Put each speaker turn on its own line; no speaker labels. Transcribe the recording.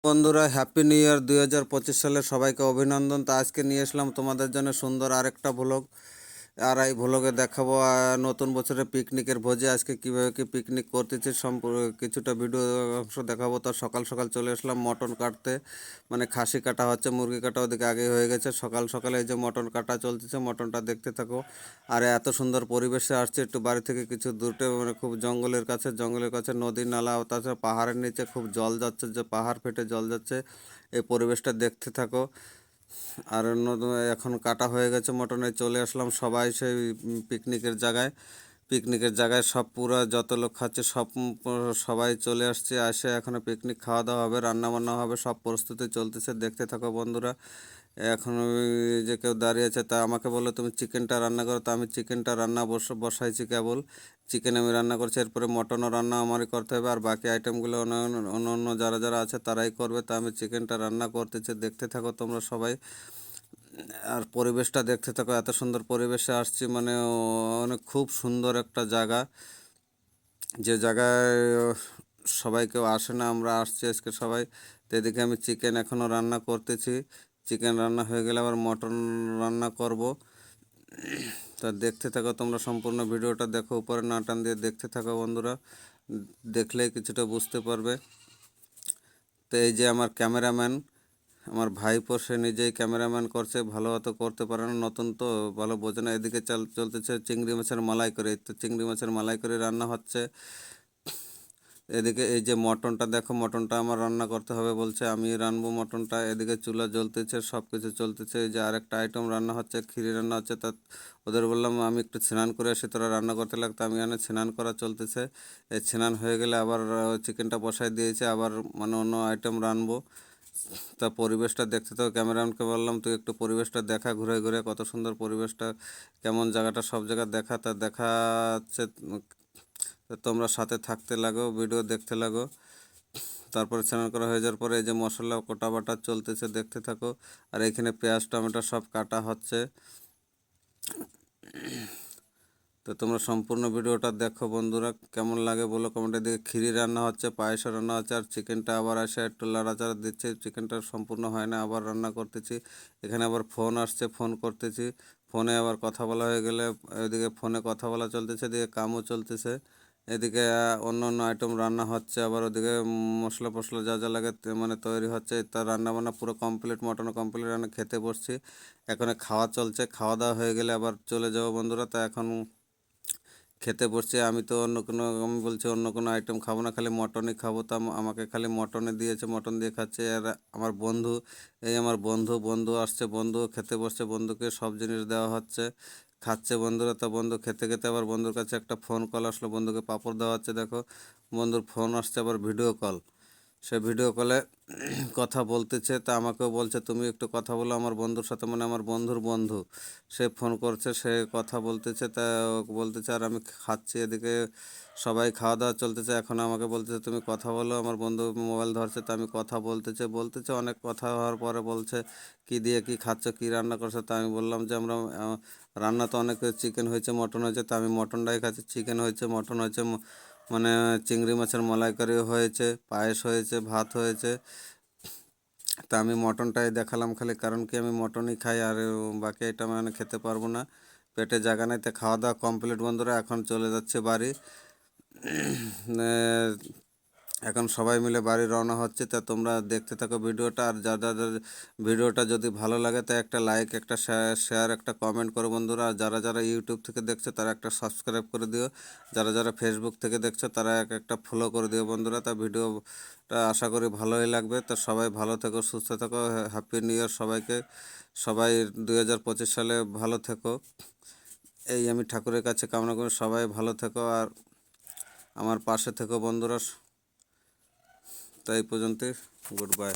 বন্ধুরা, happy new year 2025 সালে সবাইকে অভিনন্দন। তো আজকে নিয়ে আসলাম তোমাদের জন্য সুন্দর আরেকটা ভ্লগ। আর এই ভ্লগে দেখাবো নতুন বছরের পিকনিকের ভোজে আজকে কীভাবে কি পিকনিক করতেছি কিছুটা ভিডিও অংশ দেখাবো। তো সকাল সকাল চলে আসলাম মটন কাটতে, মানে খাসি কাটা হচ্ছে, মুরগি কাটা ওদিকে আগে হয়ে গেছে। সকাল সকালে এই যে মটন কাটা চলতেছে, মটনটা দেখতে থাকো। আর এত সুন্দর পরিবেশে আসছে, একটু বাড়ি থেকে কিছু দূরে, মানে খুব জঙ্গলের কাছে নদী নালা, তাছাড়া পাহাড়ের নিচে খুব জল যাচ্ছে, যে পাহাড় ফেটে জল যাচ্ছে। এই পরিবেশটা দেখতে থাকো। আর এখন কাটা হয়ে গেছে মটনে, চলে আসলাম সবাই সেই পিকনিকের জায়গায় সব পুরো যত লোক খাচ্ছে সবাই চলে আসছে। এখনো পিকনিক খাওয়া দাওয়া হবে, রান্না বান্না হবে, সব প্রস্তুতি চলতেছে, দেখতে থাকো বন্ধুরা। এখন ওই যে কেউ দাঁড়িয়ে আছে, তা আমাকে বললো তুমি চিকেনটা রান্না করো। তো আমি চিকেনটা রান্না বসাইছি কেবল। চিকেন আমি রান্না করছি, এরপরে মটনও রান্না আমারই করতে হবে, আর বাকি আইটেমগুলো অন্য অন্য অন্য যারা যারা আছে তারাই করবে। তা আমি চিকেনটা রান্না করতেছি, দেখতে থাকো তোমরা সবাই। আর পরিবেশটা দেখতে থাকো, এত সুন্দর পরিবেশে আসছি, মানে অনেক খুব সুন্দর একটা জায়গা, যে জায়গায় সবাই কেউ আসে না, আমরা আসছি আজকে সবাই। তো এদিকে আমি চিকেন এখনও রান্না করতেছি, চিকেন রান্না হয়ে গেলে আবার মটন রান্না করব। তা দেখতে থাকো তোমরা, সম্পূর্ণ ভিডিওটা দেখো, উপরে না টান দিয়ে দেখতে থাকো বন্ধুরা, দেখলেই কিছুটা বুঝতে পারবে। তো এই যে আমার ক্যামেরাম্যান, আমার ভাইপো, সে নিজেই ক্যামেরাম্যান করছে, ভালো অত করতে পারে না, নতুন তো ভালো বোঝে না। এদিকে চলতেছে চিংড়ি মাছের মালাইকারি। তো চিংড়ি মাছের মালাইকারি রান্না হচ্ছে। এদিকে এই যে মটনটা দেখো, মটনটা আমার রান্না করতে হবে বলছে, আমি রানবো মটনটা। এদিকে চুলা জ্বলতেছে, সব কিছু চলতেছে। এই যে আরেকটা আইটেম রান্না হচ্ছে, খিরি রান্না হচ্ছে। তা ওদের বললাম আমি একটু স্নান করে আসি, তোরা রান্না করতে লাগতো। আমি এখানে স্নান করা চলতেছে। এই স্নান হয়ে গেলে আবার চিকেনটা বসাই দিয়েছে, আবার মানে অন্য আইটেম রানবো। তা পরিবেশটা দেখতে, তো ক্যামেরাম্যানকে বললাম তুই একটু পরিবেশটা দেখা, ঘুরে ঘুরে কত সুন্দর পরিবেশটা, কেমন জায়গাটা, সব জায়গা দেখা, তা দেখাচ্ছে। তো তোমরা সাথে থাকতে লাগো, ভিডিও দেখতে লাগো। তারপরে স্নান করা হয়ে যাওয়ার পরে এই যে মশলা কোটা বাটা চলতেছে, দেখতে থাকো। আর এখানে পেঁয়াজ টমেটো সব কাটা হচ্ছে। তো তোমরা সম্পূর্ণ ভিডিওটা দেখো বন্ধুরা, কেমন লাগে বলো কমেন্টে। দিকে খিরি রান্না হচ্ছে, পায়েস রান্না হচ্ছে, আর চিকেনটা আবার এসে একটু লাড়াচাড়া দিচ্ছে, চিকেনটা সম্পূর্ণ হয় না, আবার রান্না করতেছি। এখানে আবার ফোন আসছে, ফোন করতেছি, ফোনে আবার কথা বলা হয়ে গেলে এদিকে ফোনে কথা বলা চলতেছে, এদিকে কামও চলতেছে। এদিকে অন্য অন্য আইটেম রান্না হচ্ছে, আবার ওদিকে মশলা ফসলা যা যা লাগে মানে তৈরি হচ্ছে। তার রান্না বান্না পুরো কমপ্লিট, মটন কমপ্লিট, রান্না খেতে বসছি। এখন খাওয়া চলছে, খাওয়া দাওয়া হয়ে গেলে আবার চলে যাবো বন্ধুরা। তা এখন খেতে বসছে। আমি বলছি অন্য কোনো আইটেম খাবো না, খালি মটনই খাবো। তা আমাকে খালি মটনে দিয়েছে, মটন দিয়ে খাচ্ছে। আর আমার বন্ধু, এই আমার বন্ধু আসছে, বন্ধু খেতে বসছে, বন্ধুকে সব জিনিস দেওয়া হচ্ছে, খাচ্ছে বন্ধুরা। তা বন্ধু খেতে খেতে আবার বন্ধুর কাছে একটা ফোন কল আসলো, বন্ধুকে পাপড় দেওয়া হচ্ছে। দেখো বন্ধুর ফোন আসছে, আবার ভিডিও কল। সে ভিডিও কলে কথা বলতেছে, তা আমাকেও বলছে তুমি একটু কথা বলো আমার বন্ধুর সাথে, মানে আমার বন্ধুর বন্ধু। সে ফোন করছে, সে কথা বলতেছে, তা বলতেছে, আর আমি খাচ্ছি। এদিকে সবাই খাওয়া দাওয়া চলতেছে, এখন আমাকে বলতেছে তুমি কথা বলো। আমার বন্ধু মোবাইল ধরছে, তা আমি কথা বলতেছে অনেক কথা হওয়ার পরে বলছে কি দিয়ে কি খাচ্ছ, কি রান্না করছো। তা আমি বললাম যে আমরা রান্না তো অনেক, চিকেন হয়েছে, মটন হয়েছে। তা আমি মটনটাই খাচ্ছি, চিকেন হয়েছে, মটন হয়েছে, মানে চিংড়ি মাছের মালাইকারি হয়েছে, পায়েস হয়েছে, ভাত হয়েছে। তা আমি মটনটাই দেখালাম খালি, কারণ কি আমি মটনই খাই, আর বাকি এটা মানে খেতে পারবো না, পেটে জায়গা নেই। তো খাওয়া দাওয়া কমপ্লিট বন্ধুরা, এখন চলে যাচ্ছে বাড়ি। এখন সবাই মিলে বাড়ি রওনা হচ্ছে। তা তোমরা দেখতে থাকো ভিডিওটা, আর যাদের ভিডিওটা যদি ভালো লাগে তা একটা লাইক, একটা শেয়ার, একটা কমেন্ট করো বন্ধুরা। আর যারা যারা ইউটিউব থেকে দেখছো তারা একটা সাবস্ক্রাইব করে দিও, যারা যারা ফেসবুক থেকে দেখছো তারা একটা ফলো করে দিও বন্ধুরা। তা ভিডিওটা আশা করি ভালোই লাগবে। তো সবাই ভালো থেকো, সুস্থ থেকো, হ্যাপি নিউ ইয়ার সবাইকে। সবাই 2025 সালে ভালো থেকো, এই আমি ঠাকুরের কাছে কামনা করি। সবাই ভালো থেকো আর আমার পাশে থেকো বন্ধুরা। তাই পর্যন্ত, গুড বাই।